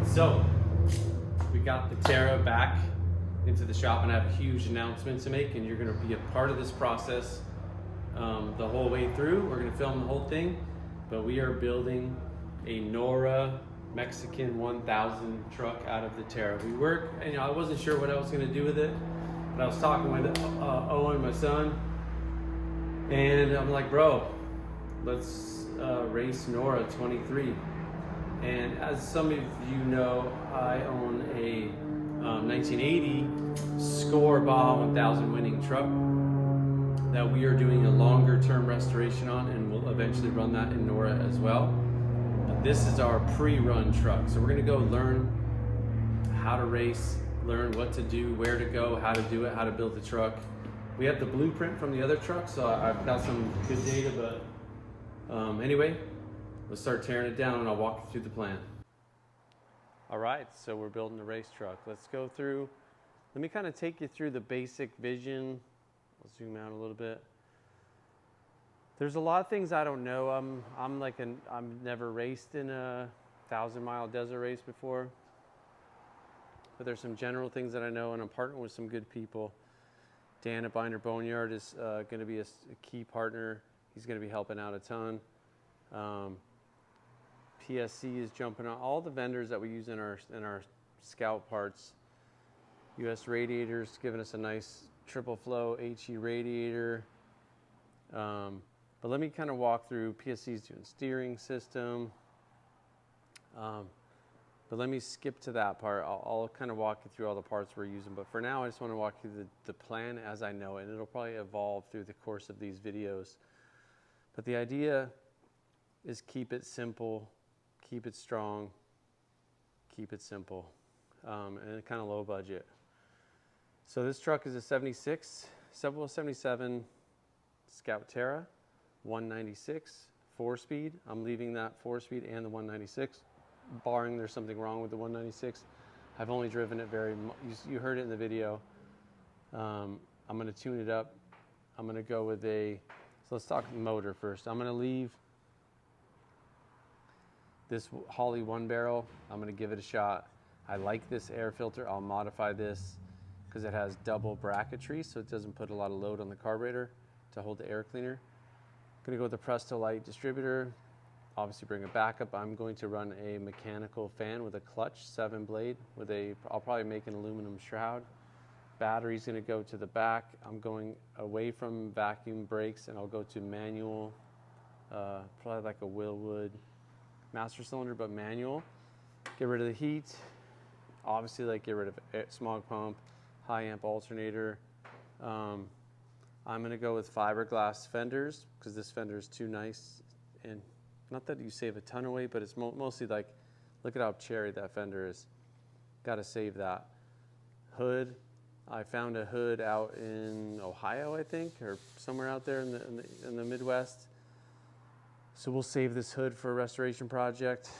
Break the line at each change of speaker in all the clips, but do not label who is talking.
So, we got the Terra back into the shop, and I have a huge announcement to make, and you're going to be a part of this process the whole way through. We're going to film the whole thing, but we are building a Norra Mexican 1000 truck out of the Terra. We work, and I wasn't sure what I was going to do with it, but I was talking with Owen, my son, and I'm like, bro, let's race Norra 23. And as some of you know, I own a 1980 Score Baja 1000 winning truck that we are doing a longer term restoration on, and we'll eventually run that in Norra as well. But this is our pre-run truck. So we're gonna go learn how to race, learn what to do, where to go, how to do it, how to build the truck. We have the blueprint from the other truck, so I've got some good data, but anyway, let's start tearing it down and I'll walk you through the plan. All right, so we're building a race truck. Let's go through, let me kind of take you through the basic vision. I'll zoom out a little bit. There's a lot of things I don't know. I've never raced in a 1,000-mile desert race before, but there's some general things that I know, and I'm partnering with some good people. Dan at Binder Boneyard is going to be a key partner. He's going to be helping out a ton. PSC is jumping on all the vendors that we use in our Scout parts. US Radiators giving us a nice triple flow HE radiator. But let me kind of walk through. PSC's doing steering system. But let me skip to that part. I'll kind of walk you through all the parts we're using. But for now, I just want to walk you through the plan as I know it. And it'll probably evolve through the course of these videos. But the idea is keep it simple, keep it strong, keep it simple, and kind of low budget. So this truck is a 77 Scout Terra, 196, 4-speed. I'm leaving that 4-speed and the 196, barring there's something wrong with the 196. I've only driven it you heard it in the video. I'm going to tune it up. I'm going to go with so let's talk motor first. I'm going to leave this Holley 1-barrel. I'm going to give it a shot. I like this air filter. I'll modify this because it has double bracketry, so it doesn't put a lot of load on the carburetor to hold the air cleaner. I'm going to go with the Presto Light distributor. Obviously bring a backup. I'm going to run a mechanical fan with a clutch, 7-blade, I'll probably make an aluminum shroud. Battery's going to go to the back. I'm going away from vacuum brakes, and I'll go to manual, probably like a Willwood master cylinder, but manual. Get rid of the heat. Obviously, get rid of smog pump, high amp alternator. I'm going to go with fiberglass fenders because this fender is too nice. And not that you save a ton of weight, but it's mostly look at how cherry that fender is. Got to save that. Hood. I found a hood out in Ohio, I think, or somewhere out there in the Midwest. So we'll save this hood for a restoration project.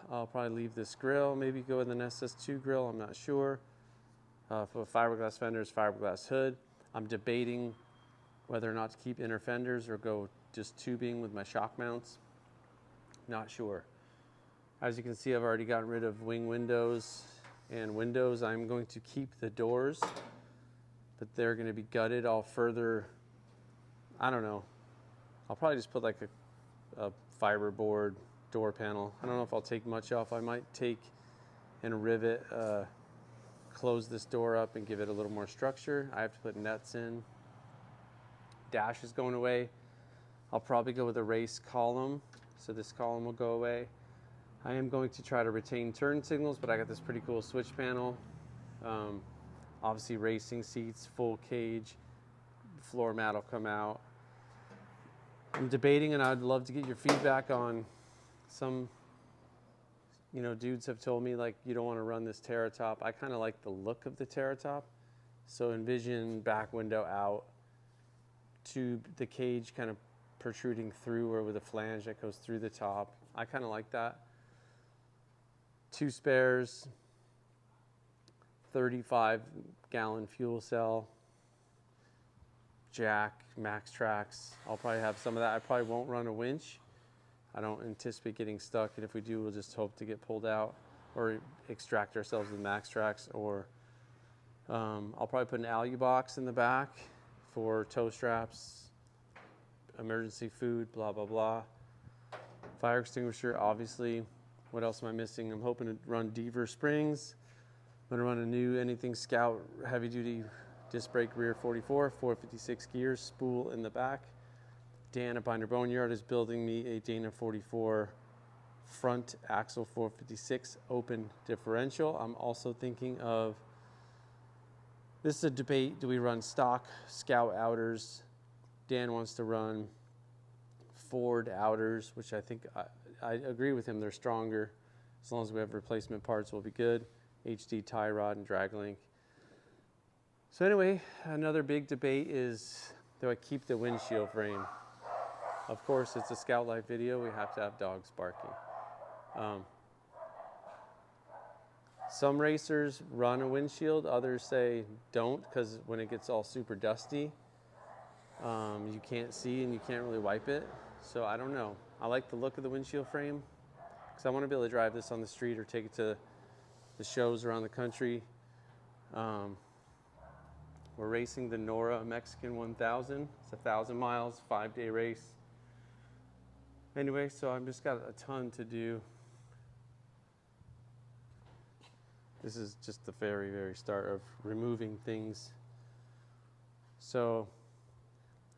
I'll probably leave this grill, maybe go with an SS2 grill, I'm not sure. For fiberglass fenders, fiberglass hood. I'm debating whether or not to keep inner fenders or go just tubing with my shock mounts. Not sure. As you can see, I've already gotten rid of wing windows and windows. I'm going to keep the doors, but they're going to be gutted. I'll further, I don't know. I'll probably just put a fiberboard door panel. I don't know if I'll take much off. I might take and rivet, close this door up and give it a little more structure. I have to put nets in. Dash is going away. I'll probably go with a race column, so this column will go away. I am going to try to retain turn signals, but I got this pretty cool switch panel. Obviously racing seats, full cage, floor mat will come out. I'm debating, and I'd love to get your feedback on some, dudes have told me you don't want to run this Terra top. I kind of like the look of the Terra top. So envision back window out, tube, the cage kind of protruding through or with a flange that goes through the top. I kind of like that. 2 spares, 35-gallon fuel cell, jack, max tracks. I'll probably have some of that. I probably won't run a winch. I don't anticipate getting stuck, and if we do, we'll just hope to get pulled out. or extract ourselves with max tracks, or I'll probably put an alu box in the back for tow straps, emergency food, blah, blah, blah. Fire extinguisher, obviously. What else am I missing? I'm hoping to run Deaver springs. I'm gonna run a new Anything Scout heavy duty disc brake rear 44, 456 gears, spool in the back. Dan at Binder Boneyard is building me a Dana 44 front axle 456 open differential. I'm also thinking of, this is a debate, do we run stock Scout outers? Dan wants to run Ford outers, which I think, I agree with him, they're stronger. As long as we have replacement parts, we'll be good. HD tie rod and drag link. So anyway, another big debate is, do I keep the windshield frame? Of course, it's a Scout Life video, we have to have dogs barking. Some racers run a windshield, others say don't, because when it gets all super dusty, you can't see and you can't really wipe it. So I don't know. I like the look of the windshield frame because I want to be able to drive this on the street or take it to the shows around the country. We're racing the Norra Mexican 1000. It's 1,000 miles, 5-day race. Anyway, so I've just got a ton to do. This is just the very, very start of removing things. So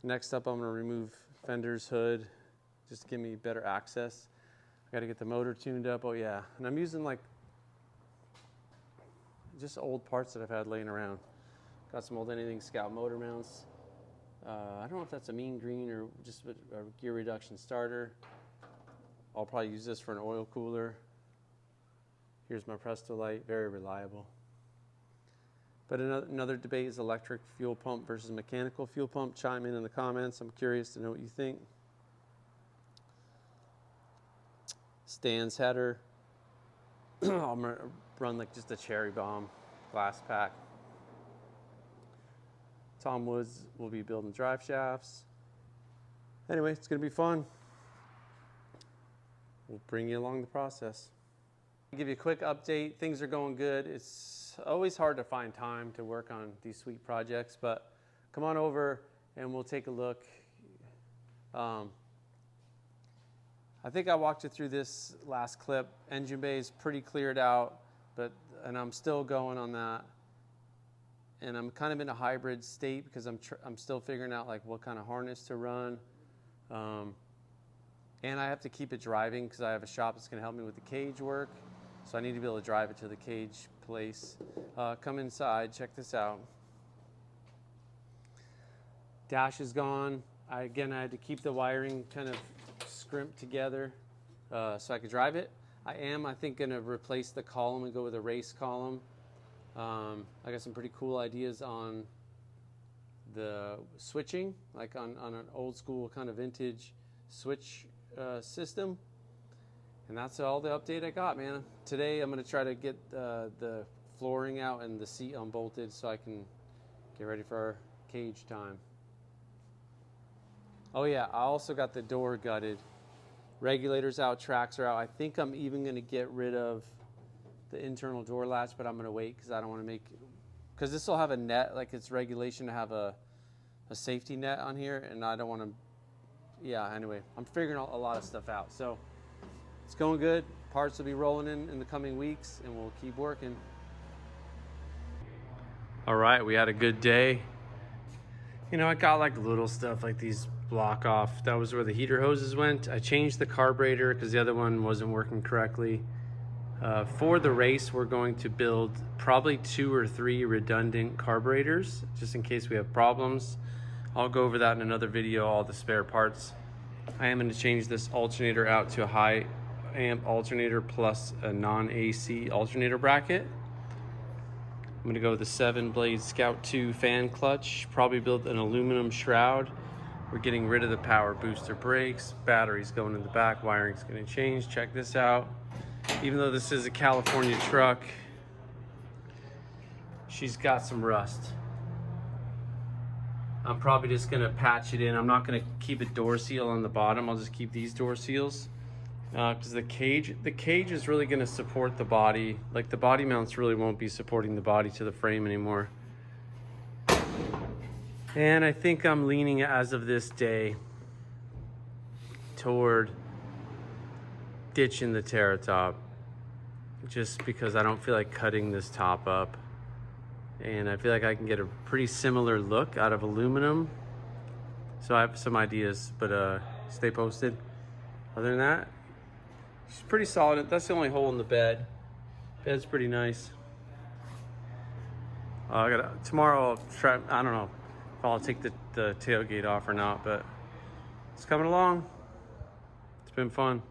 next up, I'm going to remove fenders, hood, just to give me better access. I got to get the motor tuned up. Oh yeah, and I'm using like just old parts that I've had laying around. Got some old Anything Scout motor mounts. I don't know if that's a mean green or just a gear reduction starter. I'll probably use this for an oil cooler. Here's my Presto light, very reliable. But another debate is electric fuel pump versus mechanical fuel pump. Chime in the comments. I'm curious to know what you think. Stan's header. I'm gonna run like just a cherry bomb glass pack. Tom Woods will be building drive shafts. Anyway, it's gonna be fun. We'll bring you along the process. I'll give you a quick update. Things are going good. It's always hard to find time to work on these sweet projects, but come on over and we'll take a look. I think I walked you through this last clip. Engine bay is pretty cleared out, and I'm still going on that. And I'm kind of in a hybrid state because I'm still figuring out like what kind of harness to run. And I have to keep it driving because I have a shop that's going to help me with the cage work. So I need to be able to drive it to the cage place. Come inside, check this out. Dash is gone. Again, I had to keep the wiring kind of scrimped together so I could drive it. I think, going to replace the column and go with a race column. I got some pretty cool ideas on the switching, like on an old school kind of vintage switch system. And that's all the update I got, man. Today I'm going to try to get the flooring out and the seat unbolted so I can get ready for our cage time. Oh yeah, I also got the door gutted. Regulators out, tracks are out. I think I'm even going to get rid of the internal door latch, but I'm going to wait because I don't want to make, because this will have a net, like it's regulation to have a safety net on here, and I don't want to, yeah, anyway, I'm figuring a lot of stuff out. So it's going good. Parts will be rolling in the coming weeks, and we'll keep working. All right, we had a good day. You know, I got like little stuff like these block off. That was where the heater hoses went. I changed the carburetor because the other one wasn't working correctly. For the race, we're going to build probably 2 or 3 redundant carburetors, just in case we have problems. I'll go over that in another video, all the spare parts. I am going to change this alternator out to a high amp alternator plus a non-AC alternator bracket. I'm going to go with a 7-blade Scout 2 fan clutch, probably build an aluminum shroud. We're getting rid of the power booster brakes, batteries going in the back, wiring's going to change. Check this out. Even though this is a California truck, she's got some rust. I'm probably just gonna patch it in. I'm not gonna keep a door seal on the bottom. I'll just keep these door seals. because the cage is really going to support the body. Like the body mounts really won't be supporting the body to the frame anymore. And I think I'm leaning as of this day toward ditching the Terra top, just because I don't feel like cutting this top up. And I feel like I can get a pretty similar look out of aluminum. So I have some ideas, but stay posted. Other than that, it's pretty solid. That's the only hole in the bed. Bed's pretty nice. Tomorrow I'll try, I don't know if I'll take the tailgate off or not, but it's coming along. It's been fun.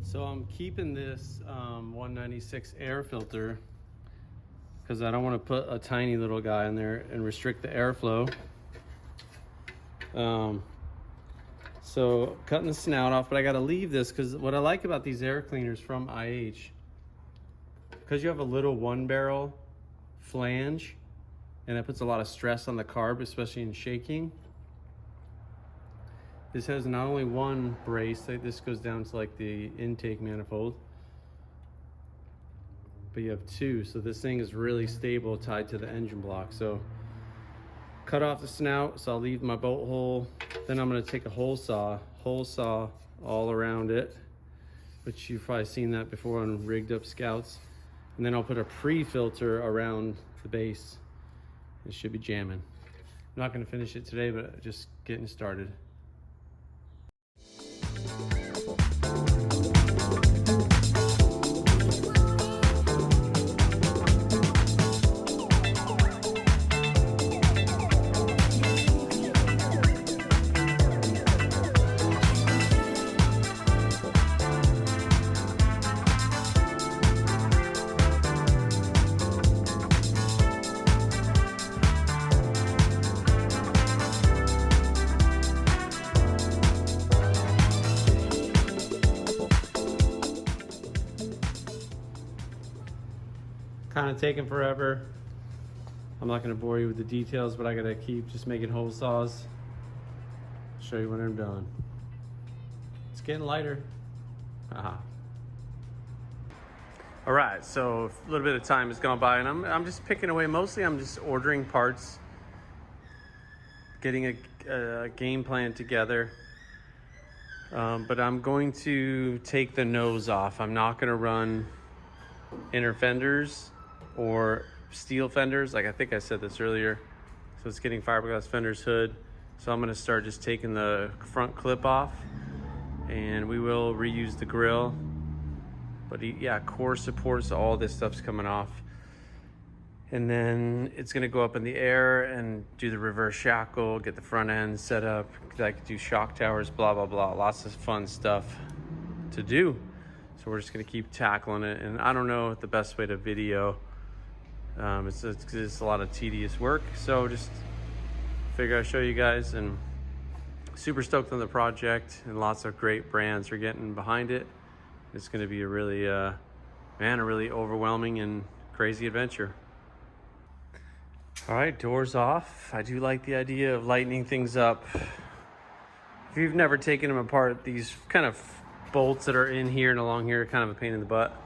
So I'm keeping this 196 air filter because I don't want to put a tiny little guy in there and restrict the airflow. So cutting the snout off, but I got to leave this because what I like about these air cleaners from IH, because you have a little 1-barrel flange and that puts a lot of stress on the carb, especially in shaking. This has not only one brace, this goes down to like the intake manifold, but you have two. So this thing is really stable, tied to the engine block. So cut off the snout, so I'll leave my bolt hole. Then I'm gonna take a hole saw all around it, which you've probably seen that before on rigged up Scouts. And then I'll put a pre-filter around the base. It should be jamming. I'm not gonna finish it today, but just getting started. Kind of taking forever. I'm not going to bore you with the details, but I got to keep just making hole saws. Show you when I'm done. It's getting lighter. Haha. All right, so a little bit of time has gone by, and I'm just picking away. Mostly, I'm just ordering parts, getting a game plan together. But I'm going to take the nose off. I'm not going to run inner fenders or steel fenders, like I think I said this earlier. So it's getting fiberglass fenders hood. So I'm gonna start just taking the front clip off, and we will reuse the grill. But yeah, core supports, all this stuff's coming off. And then it's gonna go up in the air and do the reverse shackle, get the front end set up. I could do shock towers, blah, blah, blah. Lots of fun stuff to do. So we're just gonna keep tackling it. And I don't know the best way to video. It's a lot of tedious work. So just figure I'd show you guys, and super stoked on the project, and lots of great brands are getting behind it. It's gonna be a really, a really overwhelming and crazy adventure. All right, doors off. I do like the idea of lightening things up. If you've never taken them apart, these kind of bolts that are in here and along here are kind of a pain in the butt.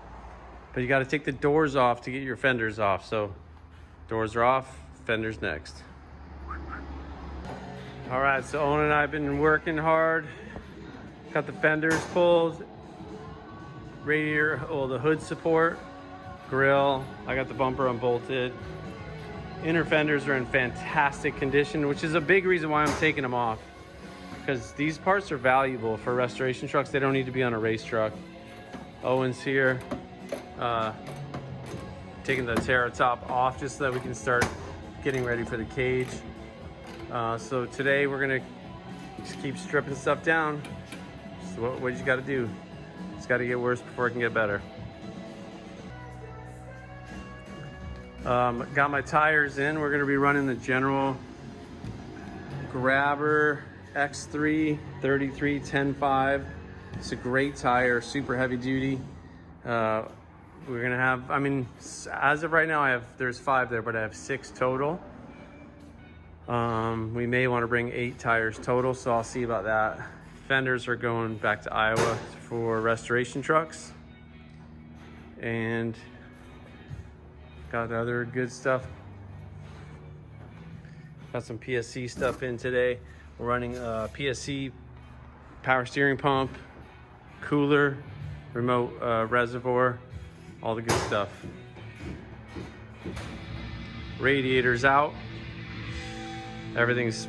But you got to take the doors off to get your fenders off. So doors are off, fenders next. All right, so Owen and I have been working hard. Got the fenders pulled, radiator, the hood support, grill. I got the bumper unbolted. Inner fenders are in fantastic condition, which is a big reason why I'm taking them off. because these parts are valuable for restoration trucks. They don't need to be on a race truck. Owen's here, taking the Terra top off just so that we can start getting ready for the cage. So today we're gonna just keep stripping stuff down. So what you gotta do? It's gotta get worse before it can get better. Got my tires in. We're gonna be running the General Grabber X3 33 10.5. It's a great tire, super heavy duty. We're gonna have, I mean, as of right now, there's 5 there, but I have 6 total. We may want to bring 8 tires total, so I'll see about that. Fenders are going back to Iowa for restoration trucks. And got other good stuff. Got some PSC stuff in today. We're running a PSC power steering pump, cooler, remote reservoir, all the good stuff. Radiators out. Everything's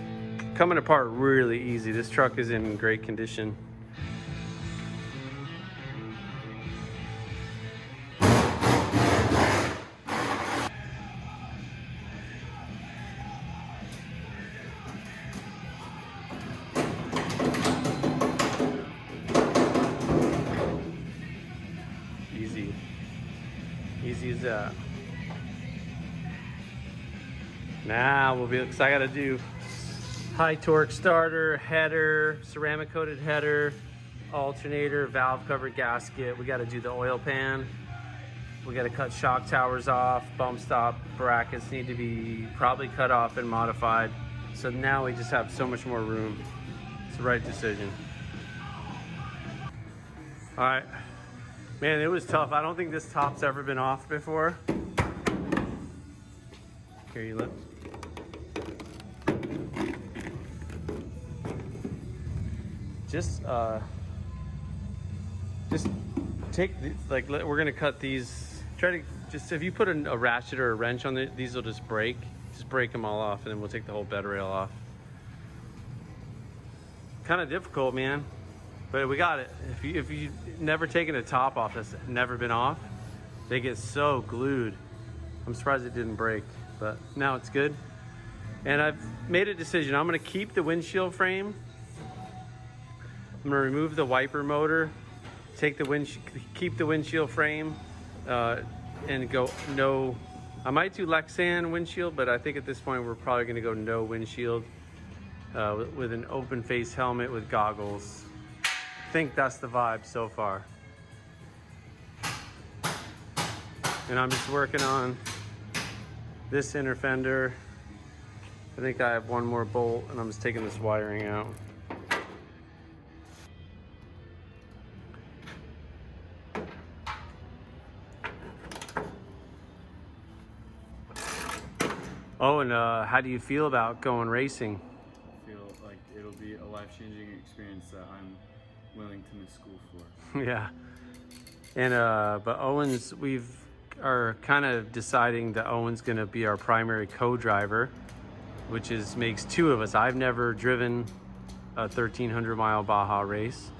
coming apart really easy. This truck is in great condition. Easy as that. Now we'll be, because I got to do high torque starter, header, ceramic coated header, alternator, valve cover gasket. We got to do the oil pan. We got to cut shock towers off. Bump stop brackets need to be probably cut off and modified. So now we just have so much more room. It's the right decision. All right. Man, it was tough. I don't think this top's ever been off before. Here, you look. Just take, we're gonna cut these. Try to, just if you put a ratchet or a wrench on it, these will just break. Just break them all off, and then we'll take the whole bed rail off. Kind of difficult, man. But we got it. If you never taken a top off that's never been off, they get so glued. I'm surprised it didn't break, but now it's good. And I've made a decision. I'm gonna keep the windshield frame. I'm gonna remove the wiper motor, keep the windshield frame, and go no. I might do Lexan windshield, but I think at this point we're probably gonna go no windshield with an open face helmet with goggles. I think that's the vibe so far. And I'm just working on this inner fender. I think I have one more bolt, and I'm just taking this wiring out. Oh, and how do you feel about going racing?
I feel like it'll be a life-changing experience that I'm willing to miss school for.
Yeah. And but Owen's, are kind of deciding that Owen's gonna be our primary co-driver, which makes 2 of us. I've never driven a 1,300 mile Baja race.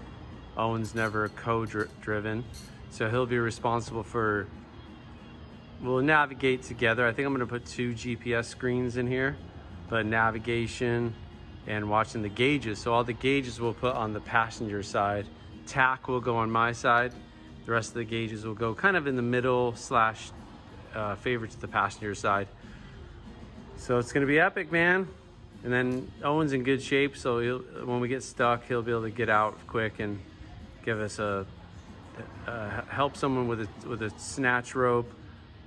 Owen's never co-driven, so he'll be responsible for, we'll navigate together. I think I'm gonna put 2 GPS screens in here, but navigation and watching the gauges. So all the gauges we'll put on the passenger side. Tack will go on my side. The rest of the gauges will go kind of in the middle / favor to the passenger side. So it's gonna be epic, man. And then Owen's in good shape, so when we get stuck, he'll be able to get out quick and give us help someone with a snatch rope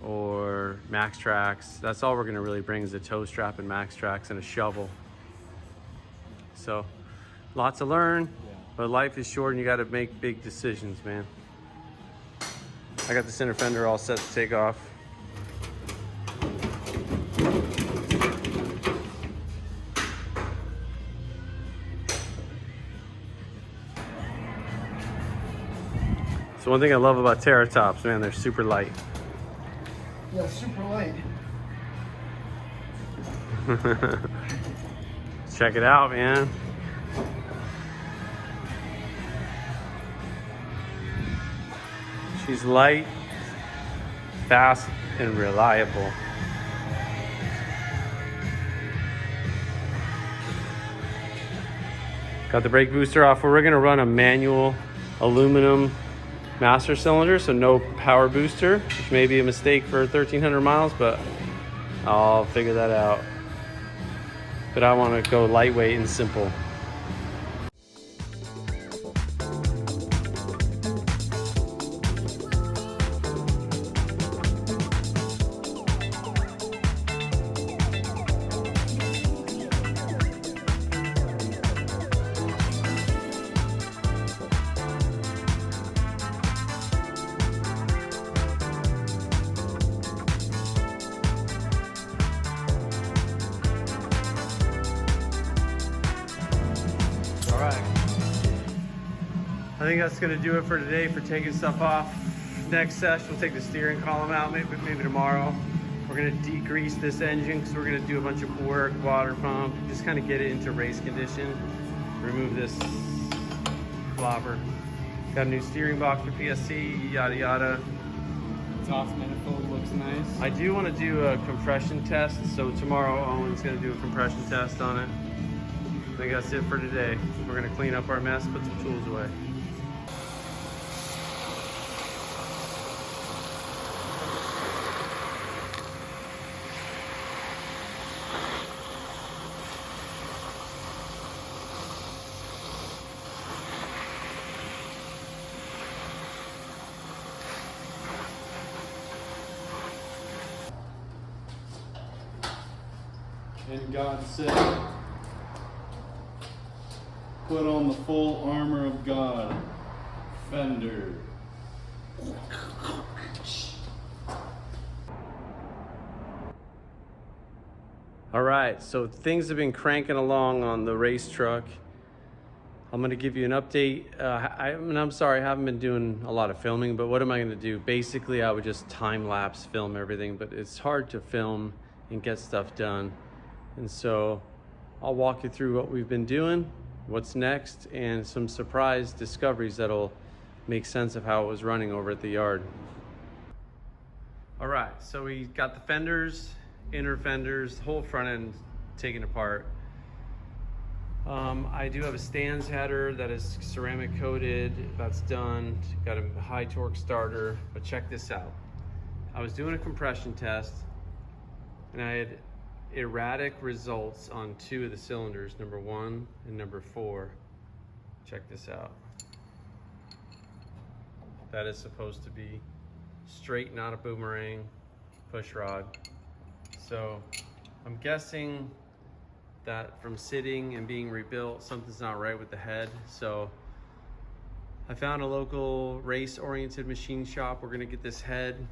or max tracks. That's all we're gonna really bring is a tow strap and max tracks and a shovel. So lots to learn, but life is short and you gotta make big decisions, man. I got the center fender all set to take off. So one thing I love about Terra tops, man, they're super light.
Yeah, super light.
Check it out, man. She's light, fast, and reliable. Got the brake booster off. We're gonna run a manual aluminum master cylinder, so no power booster, which may be a mistake for 1,300 miles, but I'll figure that out. But I want to go lightweight and simple. I think that's gonna do it for today for taking stuff off. Next session, we'll take the steering column out, maybe tomorrow. We're gonna degrease this engine because we're gonna do a bunch of work, water pump, just kind of get it into race condition. Remove this flopper. Got a new steering box for PSC, yada yada.
Exhaust manifold looks nice.
I do want to do a compression test, so tomorrow Owen's gonna do a compression test on it. I think that's it for today. We're gonna clean up our mess, put some tools away.
And God said, put on the full armor of God. Fender.
All right, so things have been cranking along on the race truck. I'm gonna give you an update. I'm sorry, I haven't been doing a lot of filming, but what am I gonna do? Basically, I would just time-lapse film everything, but it's hard to film and get stuff done. And so I'll walk you through what we've been doing, what's next, and some surprise discoveries that'll make sense of how it was running over at the yard. All right, so we got the fenders, inner fenders, the whole front end taken apart. I do have a stands header that is ceramic coated. That's done. Got a high torque starter, but check this out. I was doing a compression test and I had erratic results on 2 of the cylinders, number 1 and number 4. Check this out. That is supposed to be straight, not a boomerang push rod. So I'm guessing that from sitting and being rebuilt, something's not right with the head. So I found a local race-oriented machine shop. We're gonna get this head,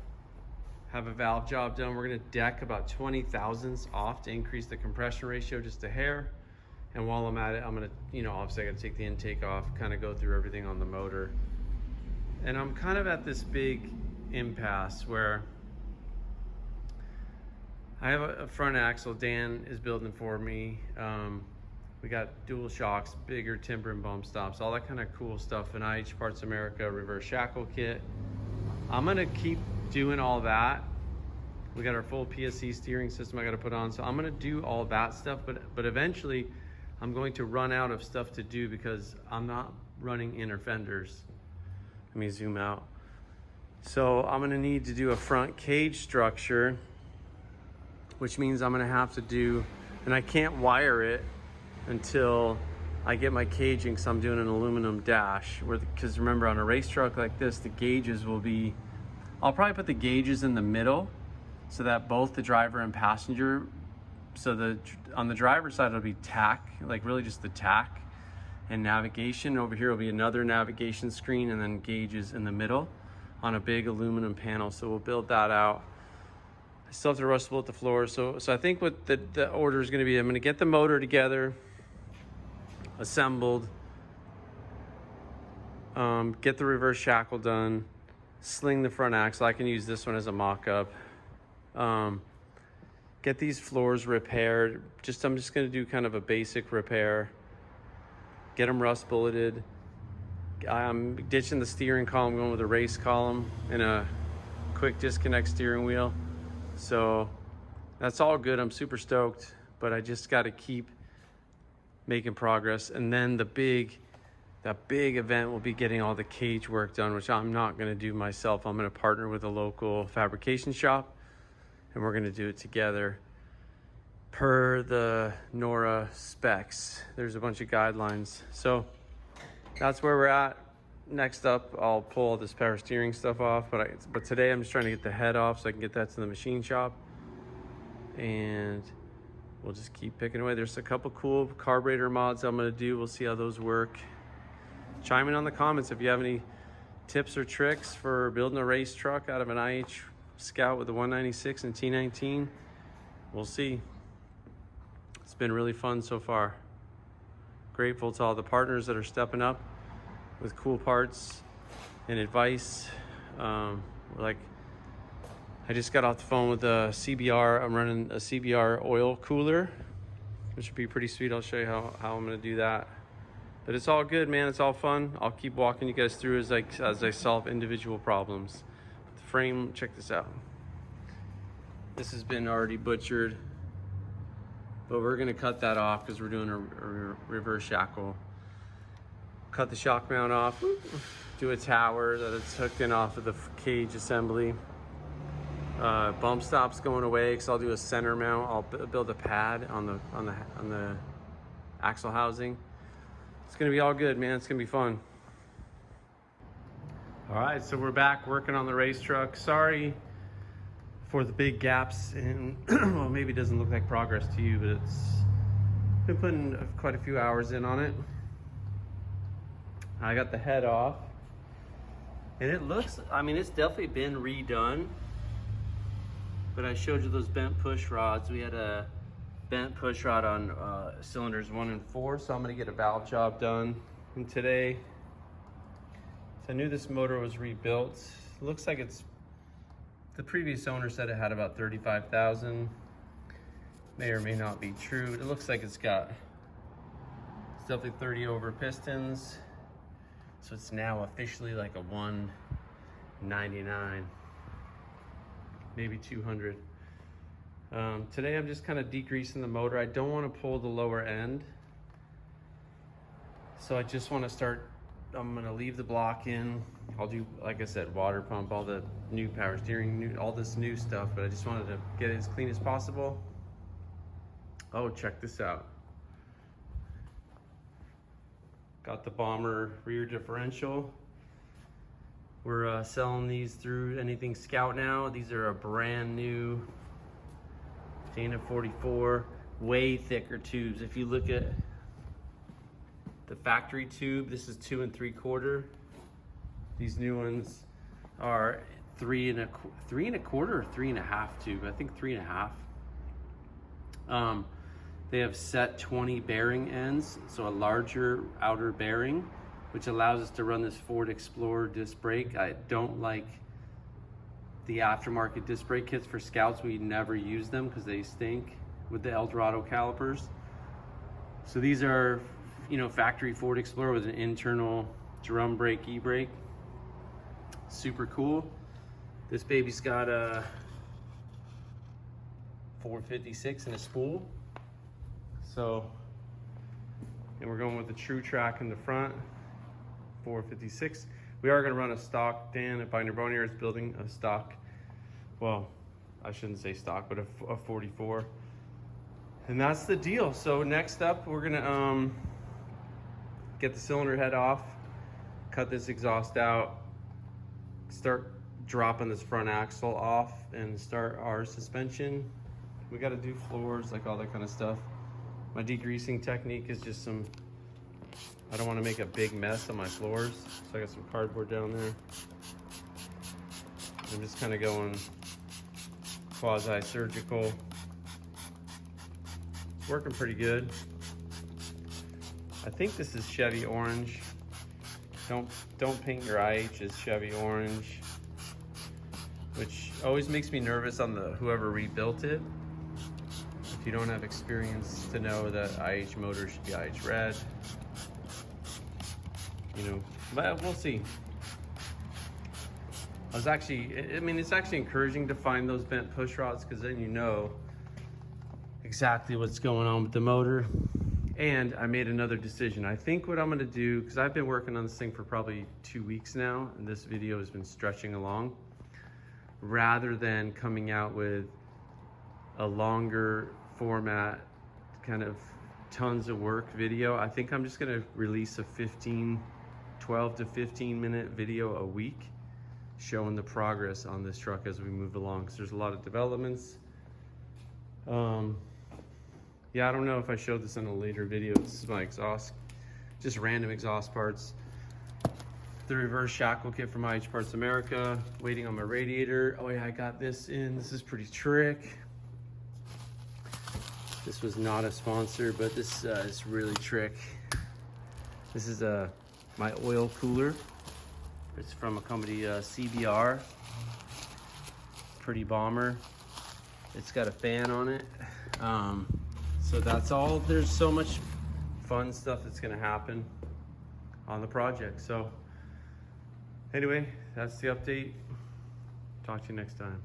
have a valve job done. We're gonna deck about 20 thousandths off to increase the compression ratio just a hair. And while I'm at it, I'm gonna, obviously I gotta take the intake off, kind of go through everything on the motor. And I'm kind of at this big impasse where I have a front axle Dan is building for me. We got dual shocks, bigger timber and bump stops, all that kind of cool stuff. And IH Parts America reverse shackle kit. I'm gonna keep doing all that. We got our full PSC steering system I gotta put on. So I'm gonna do all that stuff, but eventually I'm going to run out of stuff to do because I'm not running inner fenders. Let me zoom out. So I'm gonna need to do a front cage structure, which means I'm gonna have to do, and I can't wire it until I get my caging, so I'm doing an aluminum dash. Because remember, on a race truck like this, the gauges will be, I'll probably put the gauges in the middle so that both the driver and passenger, so on the driver's side it'll be tack, like really just the tack and navigation. Over here will be another navigation screen and then gauges in the middle on a big aluminum panel. So we'll build that out. I still have to rust bolt the floor. So I think what the order is gonna be, I'm gonna get the motor together, assembled, get the reverse shackle done, sling the front axle. I can use this one as a mock-up. Get these floors repaired. I'm just gonna do kind of a basic repair. Get them rust bulleted. I'm ditching the steering column, going with a race column and a quick disconnect steering wheel. So that's all good. I'm super stoked, but I just got to keep making progress. And then the big event will be getting all the cage work done, which I'm not going to do myself. I'm going to partner with a local fabrication shop, and we're going to do it together per the Norra specs. There's a bunch of guidelines. So that's where we're at. Next up, I'll pull all this power steering stuff off, but today I'm just trying to get the head off so I can get that to the machine shop, and we'll just keep picking away. There's a couple cool carburetor mods I'm gonna do. We'll see how those work. Chime in on the comments if you have any tips or tricks for building a race truck out of an IH Scout with a 196 and T19. We'll see. It's been really fun so far. Grateful to all the partners that are stepping up with cool parts and advice. I just got off the phone with a CBR. I'm running a CBR oil cooler, which would be pretty sweet. I'll show you how I'm gonna do that. But it's all good, man. It's all fun. I'll keep walking you guys through as I solve individual problems. The frame, check this out. This has been already butchered, but we're gonna cut that off because we're doing a reverse shackle. Cut the shock mount off, do a tower that it's hooked in off of the cage assembly. Bump stop's going away because I'll do a center mount. I'll build a pad on the axle housing. It's gonna be all good, man. It's gonna be fun. All right, so we're back working on the race truck. Sorry for the big gaps in, well, maybe it doesn't look like progress to you, but it's been putting quite a few hours in on it. I got the head off, and it looks, I mean, it's definitely been redone, but I showed you those bent push rods. We had a bent push rod on cylinders 1 and 4, so I'm gonna get a valve job done. And today, so I knew this motor was rebuilt. It looks like it's, the previous owner said it had about 35,000. May or may not be true. It looks like it's definitely 30 over pistons. So it's now officially like a 199, maybe 200. Today I'm just kind of degreasing the motor. I don't want to pull the lower end. So I just want to start, I'm going to leave the block in. I'll do, like I said, water pump, all the new power steering, all this new stuff, but I just wanted to get it as clean as possible. Oh, check this out. Got the Bomber rear differential. We're selling these through Anything Scout now. These are a brand new Dana 44, way thicker tubes. If you look at the factory tube, this is 2 3/4. These new ones are 3 1/4 or 3 1/2 tube. I think 3 1/2. They have set 20 bearing ends, so a larger outer bearing, which allows us to run this Ford Explorer disc brake. I don't like the aftermarket disc brake kits for Scouts. We never use them because they stink with the Eldorado calipers. So these are, you know, factory Ford Explorer with an internal drum brake e-brake. Super cool. This baby's got a 456 and a spool. So, and we're going with the True Track in the front, 456. We are going to run a stock. Dan at Binder Bonnier is building a stock, well, I shouldn't say stock, but a 44. And that's the deal. So next up, we're going to get the cylinder head off, cut this exhaust out, start dropping this front axle off, and start our suspension. We got to do floors, like all that kind of stuff. My degreasing technique is just I don't want to make a big mess on my floors, so I got some cardboard down there. I'm just kind of going quasi-surgical. It's working pretty good. I think this is Chevy orange. Don't paint your IH as Chevy orange, which always makes me nervous on whoever rebuilt it. If you don't have experience to know that IH motor should be IH red. you know, but we'll see. I mean, it's actually encouraging to find those bent push rods, because then you know exactly what's going on with the motor. And I made another decision. I think what I'm gonna do, because I've been working on this thing for probably 2 weeks now, and this video has been stretching along, rather than coming out with a longer format, kind of tons of work video, I think I'm just gonna release a 12 to 15 minute video a week showing the progress on this truck as we move along, because there's a lot of developments. Yeah, I don't know if I showed this in a later video. This is my exhaust, just random exhaust parts. The reverse shackle kit from IH Parts America, waiting on my radiator. Oh yeah, I got this in. This is pretty trick. This was not a sponsor, but this is really trick. This is my oil cooler. It's from a company, CBR. Pretty bomber. It's got a fan on it. So that's all. There's so much fun stuff that's gonna happen on the project. So anyway, that's the update. Talk to you next time.